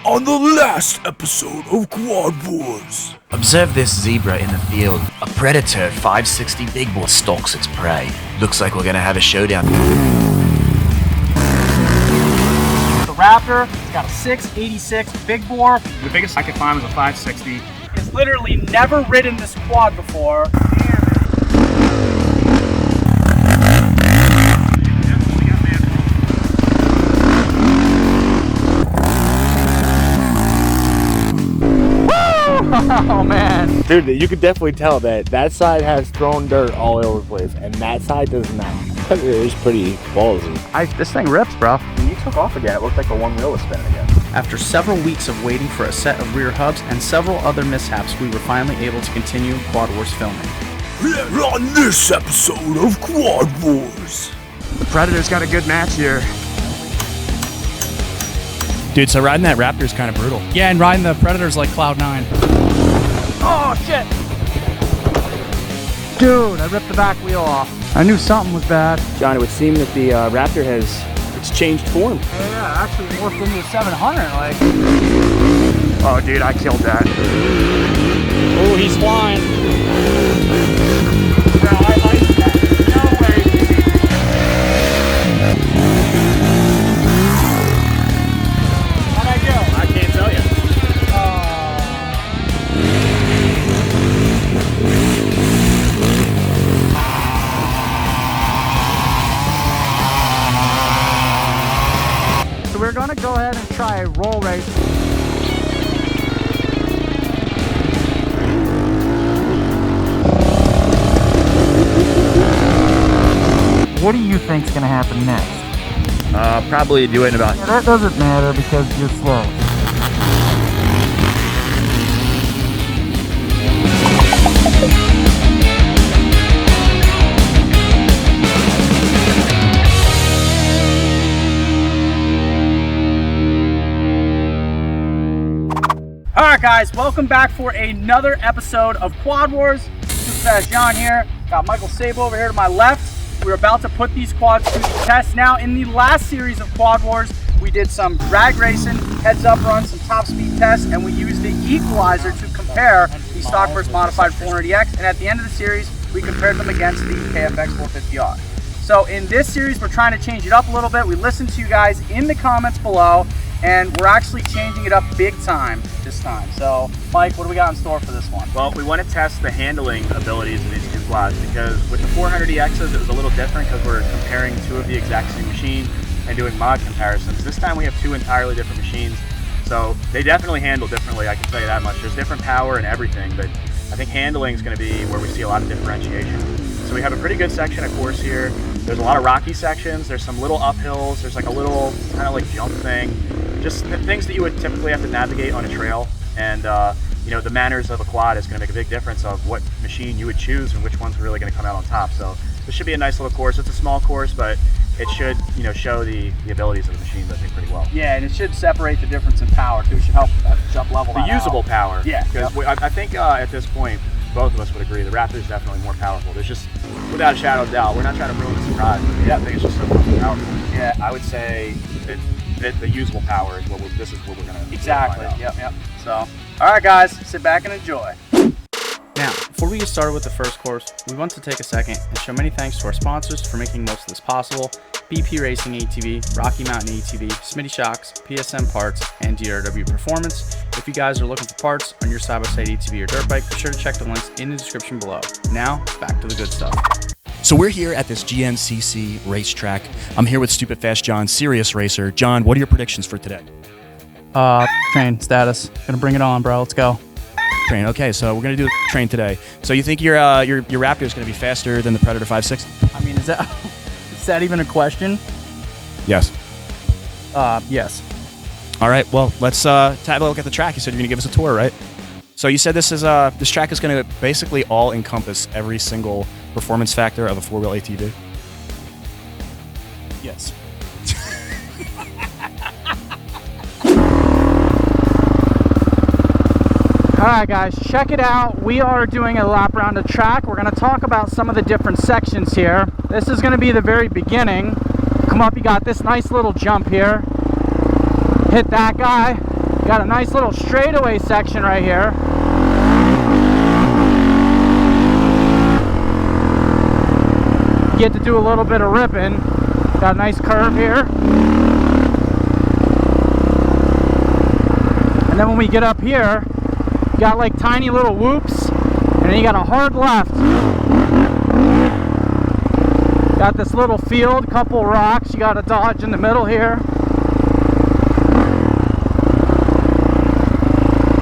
on the last episode of Quad Wars. Observe this zebra in the field. A predator 560 big boy stalks its prey. Looks like we're gonna have a showdown. The Raptor, it's got a 686 big bore. The biggest I could find was a 560. It's literally never ridden this quad before. Oh man. Dude, you could definitely tell that side has thrown dirt all over the place and that side does not. It is pretty ballsy. This thing rips, bro. When you took off again, it looked like the one wheel was spinning again. After several weeks of waiting for a set of rear hubs and several other mishaps, we were finally able to continue Quad Wars filming. Here on this episode of Quad Wars. The Predator's got a good match here. Dude, so riding that Raptor is kind of brutal. Yeah, and riding the Predator's like Cloud 9. Oh shit! Dude, I ripped the back wheel off. I knew something was bad. John, it would seem that the Raptor it's changed form. Yeah, actually morphed into a 700, like. Oh, dude, I killed that. Oh, he's flying. Bro, I like that. No way. How'd I go? I can't tell you. So we're gonna go ahead and try a roll race. What do you think's gonna happen next? Probably do it in about... Yeah, that doesn't matter because you're slow. Alright guys, welcome back for another episode of Quad Wars. Super Fast John here. Got Michael Sabo over here to my left. We're about to put these quads through the test. Now, in the last series of Quad Wars, we did some drag racing, heads up runs, some top speed tests, and we used the equalizer to compare the stock versus modified 400EX. And at the end of the series, we compared them against the KFX 450R. So in this series, we're trying to change it up a little bit. We listened to you guys in the comments below, and we're actually changing it up big time this time. So, Mike, what do we got in store for this one? Well, we want to test the handling abilities of these two quads because with the 400EXs, it was a little different because we're comparing two of the exact same machine and doing mod comparisons. This time we have two entirely different machines, so they definitely handle differently, I can tell you that much. There's different power and everything, but I think handling is going to be where we see a lot of differentiation. So we have a pretty good section of course here. There's a lot of rocky sections, there's some little uphills, there's like a little kind of like jump thing. Just things that you would typically have to navigate on a trail, and you know, the manners of a quad is going to make a big difference of what machine you would choose and which one's really going to come out on top. So this should be a nice little course. It's a small course, but it should, you know, show the abilities of the machines, I think, pretty well. Yeah, and it should separate the difference in power too. It should help jump level. The usable power. Yeah. Because I think at this point, both of us would agree the Raptor is definitely more powerful. There's just, without a shadow of doubt, we're not trying to ruin the surprise. I think it's just so much powerful. Yeah, I would say that the usable power is this is what we're going to exactly. Yep. So, all right, guys, sit back and enjoy. Now, before we get started with the first course, we want to take a second and show many thanks to our sponsors for making most of this possible: BP Racing ATV, Rocky Mountain ATV, Smitty Shocks, PSM Parts, and DRW Performance. If you guys are looking for parts on your side-by-side ATV or dirt bike, be sure to check the links in the description below. Now, back to the good stuff. So we're here at this GNCC racetrack. I'm here with Stupid Fast John, serious racer. John, what are your predictions for today? Train status. Gonna bring it on, bro. Let's go. Train. Okay, so we're gonna do the train today. So you think your Raptor is gonna be faster than the Predator 5.6? I mean, is that even a question? Yes. Yes. All right. Well, let's have a look at the track. You said you're gonna give us a tour, right? So you said this track is gonna basically all encompass every single performance factor of a four-wheel ATV. Yes. Alright guys, check it out. We are doing a lap around the track. We're going to talk about some of the different sections here. This is going to be the very beginning. Come up, you got this nice little jump here. Hit that guy. Got a nice little straightaway section right here. Get to do a little bit of ripping. Got a nice curve here. And then when we get up here, you got like tiny little whoops, and then you got a hard left. Got this little field, couple rocks you got to dodge in the middle here.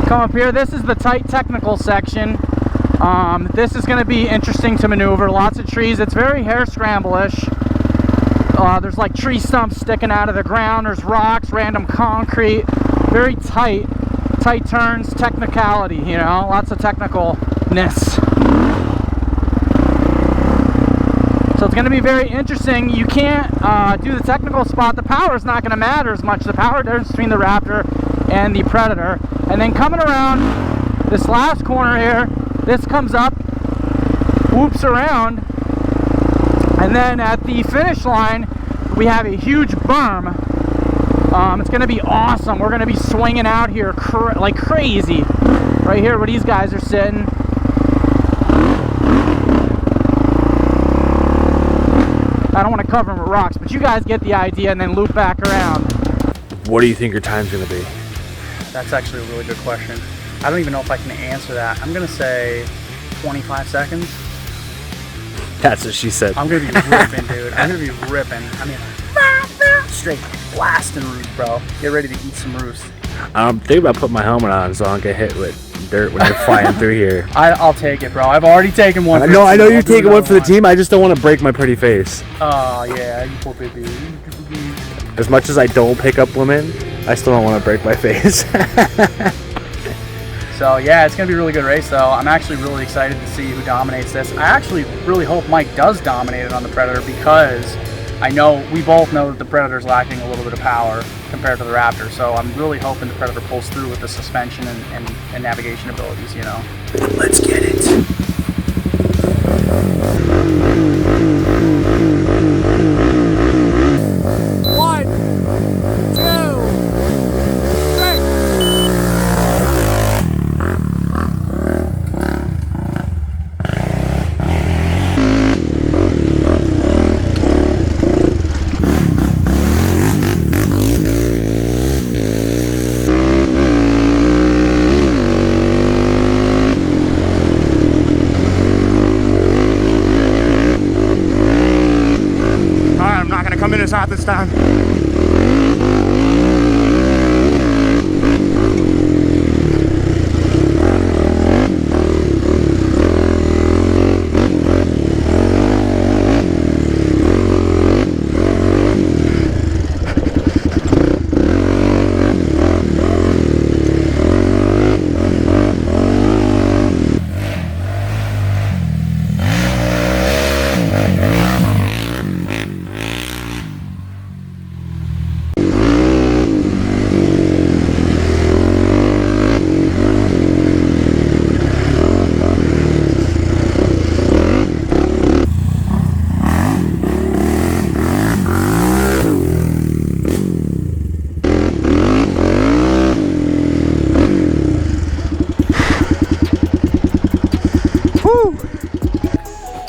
Come up here, this is the tight technical section. This is going to be interesting to maneuver. Lots of trees. It's very hair scramble-ish. There's like tree stumps sticking out of the ground. There's rocks, random concrete. Very tight turns, technicality, you know, lots of technicalness. So it's going to be very interesting. You can't do the technical spot. The power is not going to matter as much. The power difference between the Raptor and the Predator. And then coming around this last corner here, this comes up, whoops around, and then at the finish line, we have a huge berm. It's going to be awesome. We're going to be swinging out here like crazy. Right here where these guys are sitting. I don't want to cover them with rocks, but you guys get the idea, and then loop back around. What do you think your time's going to be? That's actually a really good question. I don't even know if I can answer that. I'm going to say 25 seconds. That's what she said. I'm going to be ripping, dude. I'm going to be ripping. I mean, straight blasting roost, bro. Get ready to eat some roost. I'm thinking about putting my helmet on so I don't get hit with dirt when you're flying through here. I'll take it, bro. I've already taken one. I know you're taking one for the team. I just don't want to break my pretty face. Oh, yeah. You poor baby. As much as I don't pick up women, I still don't want to break my face. So, yeah, it's going to be a really good race, though. I'm actually really excited to see who dominates this. I actually really hope Mike does dominate it on the Predator, because I know we both know that the Predator's lacking a little bit of power compared to the Raptor. So I'm really hoping the Predator pulls through with the suspension and navigation abilities, you know. Let's get it. One, two, I'm not gonna come in as hot this time.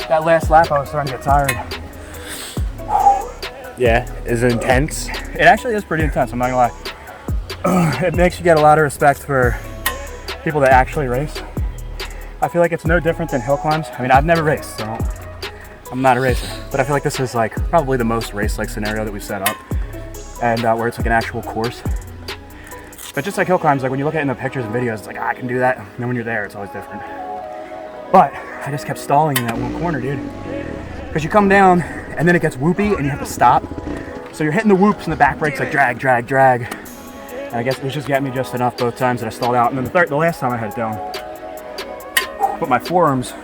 That last lap, I was starting to get tired. Yeah, is it intense? It actually is pretty intense, I'm not gonna lie. It makes you get a lot of respect for people that actually race. I feel like it's no different than hill climbs. I mean, I've never raced, so I'm not a racer. But I feel like this is like probably the most race-like scenario that we've set up, and where it's like an actual course. But just like hill climbs, like when you look at it in the pictures and videos, it's like, I can do that. And then when you're there, it's always different. But I just kept stalling in that one corner, dude. Because you come down and then it gets whoopy and you have to stop. So you're hitting the whoops and the back brakes like drag, drag, drag. And I guess it was just getting me just enough both times that I stalled out. And then the last time I had it down. But my forearms,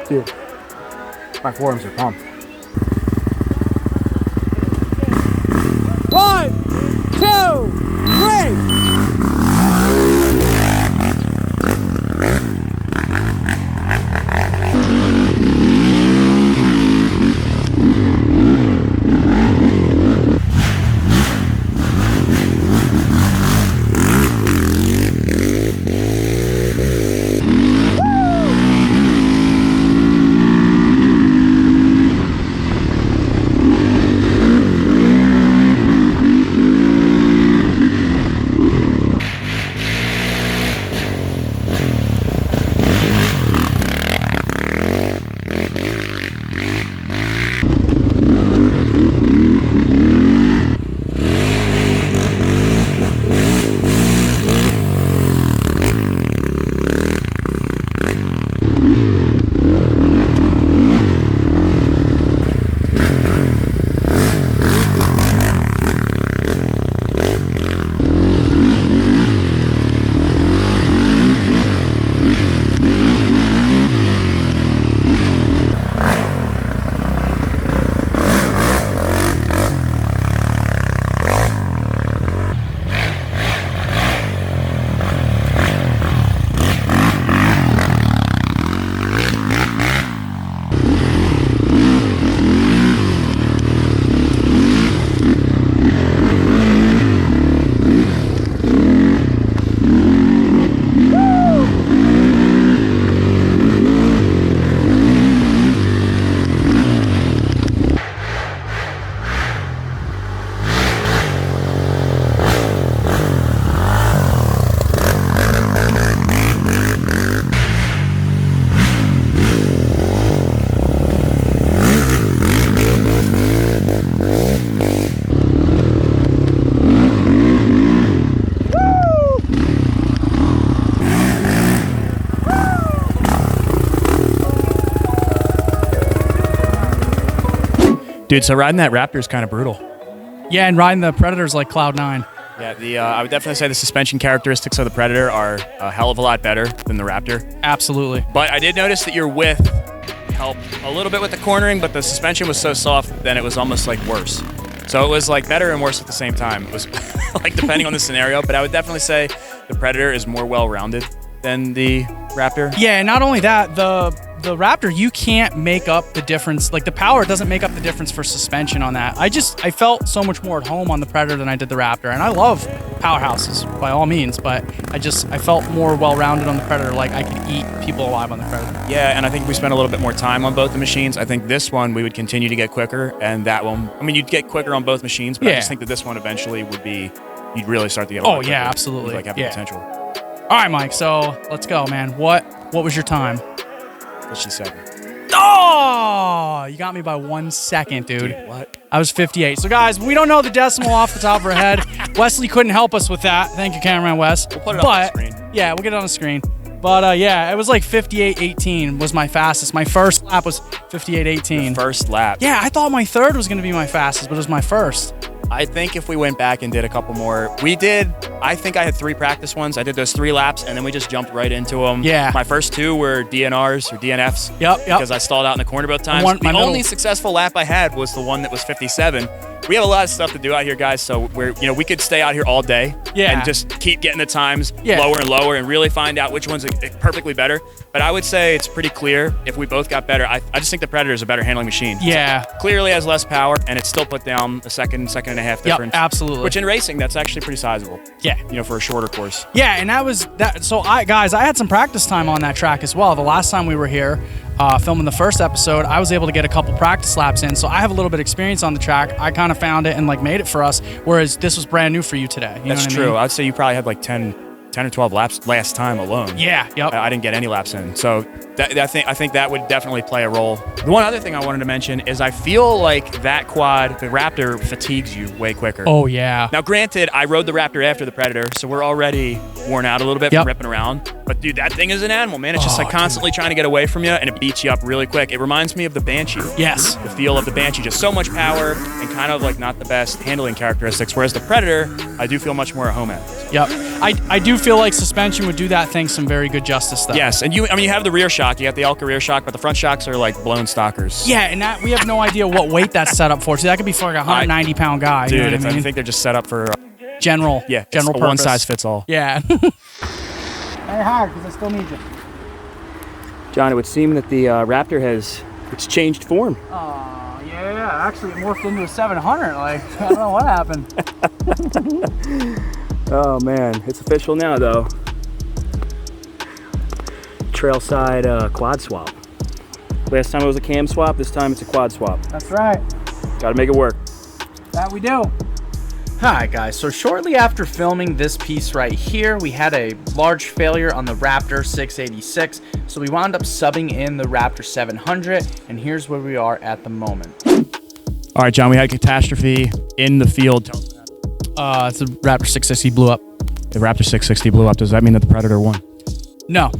dude, my forearms are pumped. one, two, three. Dude, so riding that Raptor is kind of brutal. Yeah, and riding the Predator's like Cloud9. Yeah, I would definitely say the suspension characteristics of the Predator are a hell of a lot better than the Raptor. Absolutely. But I did notice that your width helped a little bit with the cornering, but the suspension was so soft, then it was almost like worse. So it was like better and worse at the same time. It was like depending on the scenario, but I would definitely say the Predator is more well-rounded than the Raptor. Yeah, and not only that, the Raptor, you can't make up the difference. Like the power doesn't make up the difference for suspension on that. I felt so much more at home on the Predator than I did the Raptor. And I love powerhouses by all means, but I felt more well-rounded on the Predator. Like I could eat people alive on the Predator. Yeah, and I think if we spent a little bit more time on both the machines, I think this one we would continue to get quicker, and that one, I mean, you'd get quicker on both machines, but I just think that this one eventually would be, you'd really start to get a lot quicker. Yeah, absolutely. Like have the potential. All right, Mike, so let's go, man. What was your time? 57. Oh, you got me by 1 second, dude. What? I was 58. So, guys, we don't know the decimal off the top of our head. Wesley couldn't help us with that. Thank you, cameraman Wes. We'll put it on the screen. Yeah, we'll get it on the screen. But, yeah, it was like 58.18 was my fastest. My first lap was 58.18. First lap. Yeah, I thought my third was going to be my fastest, but it was my first. I think if we went back and did a couple more, I think I had 3 practice ones. I did those 3 laps, and then we just jumped right into them. Yeah. My first 2 were DNRs or DNFs. Yep. Because I stalled out in the corner both times. The only successful lap I had was the one that was 57. We have a lot of stuff to do out here, guys, so we could stay out here all day and just keep getting the times lower and lower and really find out which one's perfectly better. But I would say it's pretty clear if we both got better. I just think the Predator is a better handling machine. Yeah. So clearly has less power, and it still put down a second and a half difference. Yep, absolutely. Which in racing, that's actually pretty sizable. Yeah. For a shorter course. Yeah, and that was that. So, I had some practice time on that track as well. The last time we were here filming the first episode, I was able to get a couple practice laps in. So I have a little bit of experience on the track. I kind of found it and like made it for us, whereas this was brand new for you today. You That's know what true. I mean? I'd say you probably had like 10 or 12 laps last time alone. Yeah, yep. I didn't get any laps in. So I think that would definitely play a role. The one other thing I wanted to mention is I feel like that quad, the Raptor, fatigues you way quicker. Oh, yeah. Now, granted, I rode the Raptor after the Predator, so we're already worn out a little bit from ripping around. But, dude, that thing is an animal, man. It's just like constantly trying to get away from you, and it beats you up really quick. It reminds me of the Banshee. Yes. The feel of the Banshee. Just so much power and kind of like not the best handling characteristics, whereas the Predator, I do feel much more at home at. Yep. I do feel like suspension would do that thing some very good justice, though. Yes, and you have the rear shock. You got the Elka rear shock, but the front shocks are like blown stockers. Yeah, and that we have no idea what weight that's set up for. See, that could be for like a 190-pound guy. Dude, you know what I mean? I think they're just set up for general. Yeah, general it's a purpose. one size fits all. Yeah. Hey, hard, because I still need you. John, it would seem that the Raptor it's changed form. Oh, yeah. Actually, it morphed into a 700. Like, I don't know what happened. Oh man, it's official now though. Trail side quad swap. Last time it was a cam swap, this time it's a quad swap. That's right. Gotta make it work. That we do. Hi guys, so shortly after filming this piece right here, we had a large failure on the Raptor 686, so we wound up subbing in the Raptor 700, and here's where we are at the moment. All right, John, we had a catastrophe in the field. It's a Raptor 660 blew up. The Raptor 660 blew up. Does that mean that the Predator won? No.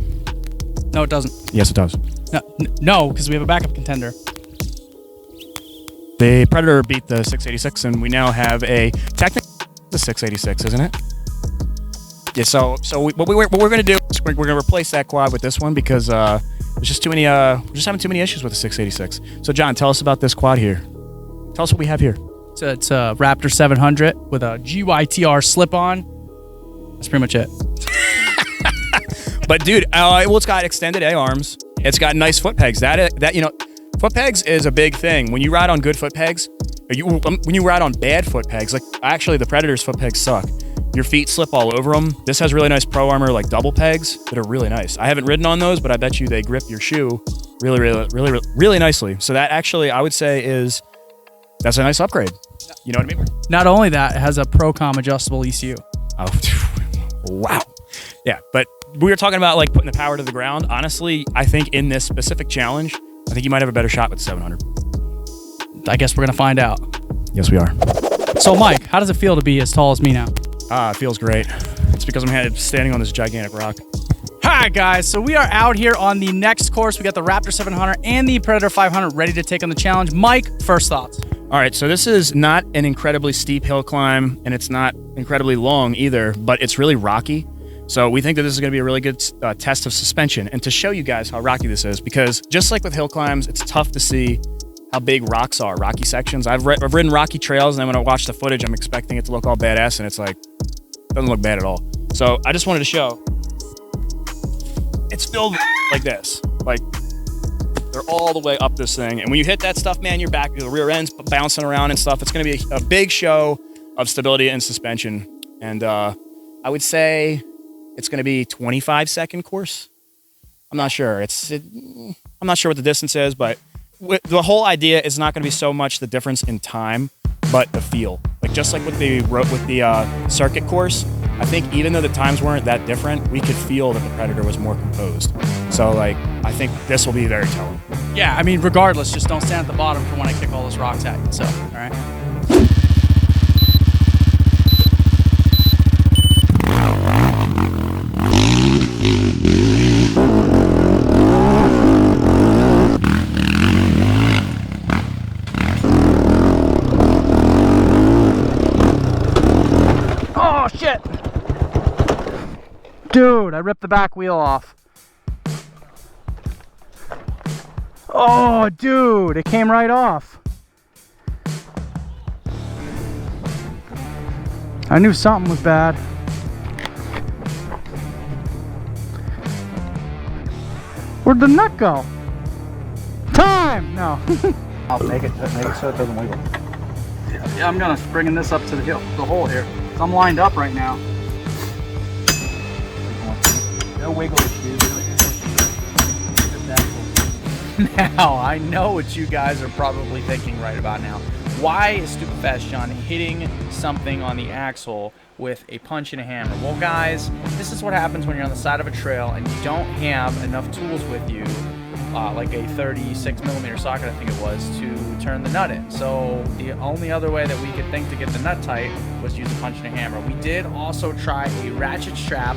No, it doesn't. Yes, it does. No, because we have a backup contender. The Predator beat the 686, and we now have technically the 686, isn't it? Yeah. So what we're going to do is we're going to replace that quad with this one because there's just too many. We're just having too many issues with the 686. So John, tell us about this quad here. Tell us what we have here. So it's a Raptor 700 with a GYTR slip-on. That's pretty much it. But dude, it's got extended A-arms. It's got nice foot pegs. Foot pegs is a big thing. When you ride on good foot pegs, when you ride on bad foot pegs, like actually the Predator's foot pegs suck. Your feet slip all over them. This has really nice Pro Armor like double pegs that are really nice. I haven't ridden on those, but I bet you they grip your shoe really, really, really, really, really nicely. So that actually, I would say that's a nice upgrade. You know what I mean? Not only that, it has a Procom adjustable ECU. Oh, wow. Yeah, but we were talking about like putting the power to the ground. Honestly, I think in this specific challenge, I think you might have a better shot with the 700. I guess we're going to find out. Yes, we are. So, Mike, how does it feel to be as tall as me now? It feels great. It's because I'm standing on this gigantic rock. Hi, guys. So we are out here on the next course. We got the Raptor 700 and the Predator 500 ready to take on the challenge. Mike, first thoughts. All right, so this is not an incredibly steep hill climb, and it's not incredibly long either, but it's really rocky. So we think that this is going to be a really good test of suspension, and to show you guys how rocky this is, because just like with hill climbs, it's tough to see how big rocks are, rocky sections. I've ridden rocky trails, and then when I watch the footage, I'm expecting it to look all badass, and it's like, doesn't look bad at all. So I just wanted to show, it's filled like this, like they're all the way up this thing. And when you hit that stuff, man, your back, the rear end's bouncing around and stuff. It's going to be a big show of stability and suspension. And I would say it's going to be 25-second course. I'm not sure. I'm not sure what the distance is, but the whole idea is not going to be so much the difference in time, but the feel. Like just like with the circuit course, I think even though the times weren't that different, we could feel that the Predator was more composed. So like, I think this will be very telling. Yeah, I mean, regardless, just don't stand at the bottom for when I kick all those rocks at you. So, all right. Oh, shit. Dude, I ripped the back wheel off. Oh, dude, it came right off. I knew something was bad. Where'd the nut go? Time! No. I'll make it so it doesn't wiggle. Yeah, I'm gonna bring this up to the hole here. I'm lined up right now. No wiggle issues. Now, I know what you guys are probably thinking right about now. Why is Stupid Fast John hitting something on the axle with a punch and a hammer? Well, guys, this is what happens when you're on the side of a trail and you don't have enough tools with you, like a 36mm socket, I think it was, to turn the nut in. So the only other way that we could think to get the nut tight was use a punch and a hammer. We did also try a ratchet strap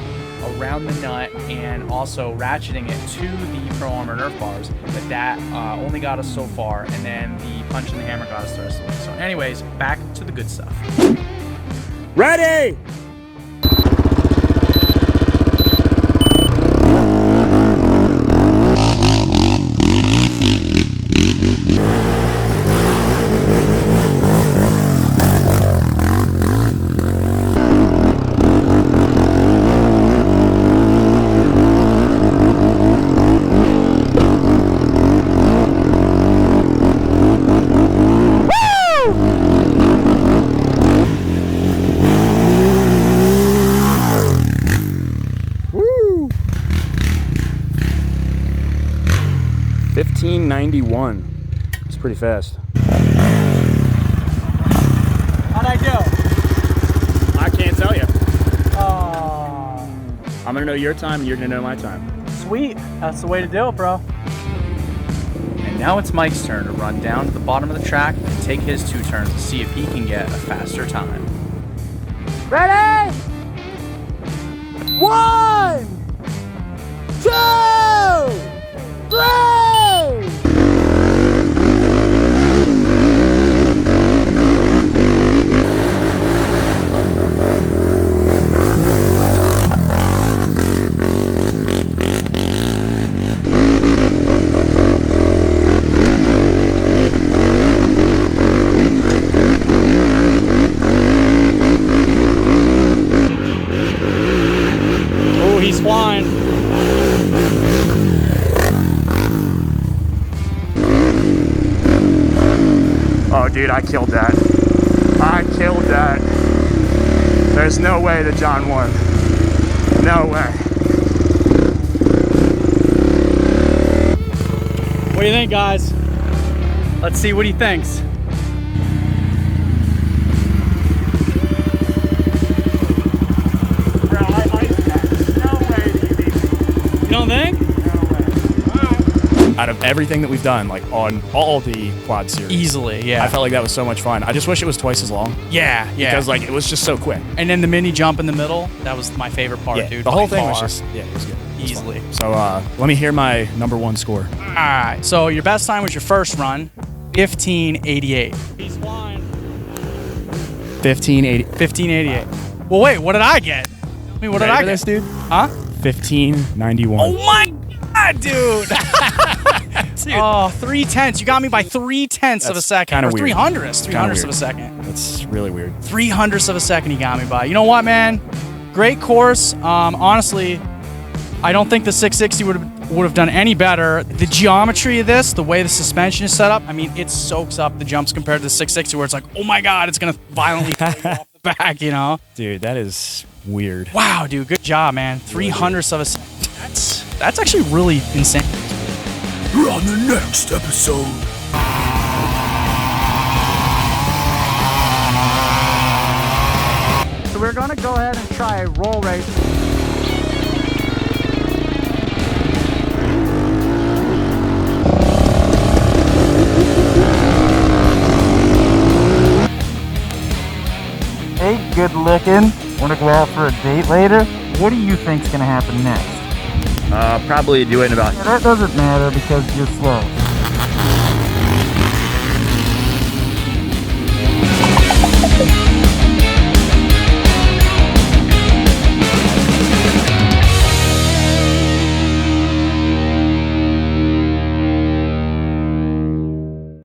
around the nut and also ratcheting it to the Pro Armor Nerf bars, but that only got us so far, and then the punch and the hammer got us the rest of the way. So anyways, back to the good stuff. Ready? $15.91. It's pretty fast. How'd I do? I can't tell you. Oh, I'm going to know your time, and you're going to know my time. sweet. That's the way to do it, bro. And now it's Mike's turn to run down to the bottom of the track and take his 2 turns to see if he can get a faster time. Ready? 1, 2, 3. Oh, he's flying. Oh, dude, I killed that. I killed that. There's no way that John won. No way. What do you think, guys? Let's see what he thinks. Bro, I iced that. No way that you beat me. You don't think? Out of everything that we've done, like on all the quad series, Easily, yeah. I felt like that was so much fun. I just wish it was twice as long. Yeah, yeah. Because like it was just so quick. And then the mini jump in the middle, that was my favorite part, Yeah, dude. the whole by thing was far. just, yeah, it was good. It was Easily. fun. So let me hear my #1 score. All right, so your best time was your first run. 1588. 1580. 1588. Well, wait, what did I get? I mean, what did I get? This dude? Huh? 1591. Oh my god, dude! Oh, 3/10. You got me by 3/10 of a second. kinda Or weird. 300ths. Kinda 300ths of weird. a second. That's really weird. 300ths of a second he got me by. You know what, man? Great course. Honestly, I don't think the 660 would have done any better. The geometry of this, the way the suspension is set up, I mean, it soaks up the jumps compared to the 660 where it's like, oh my god, it's gonna violently fall off the back, you know? Dude, that is weird. Wow, dude, good job, man. 300ths of a second. That's actually really insane. On the next episode. So we're gonna go ahead and try a roll race. Hey, good looking. Wanna go out for a date later? What do you think's gonna happen next? Probably do it in about Yeah, that doesn't matter because you're slow.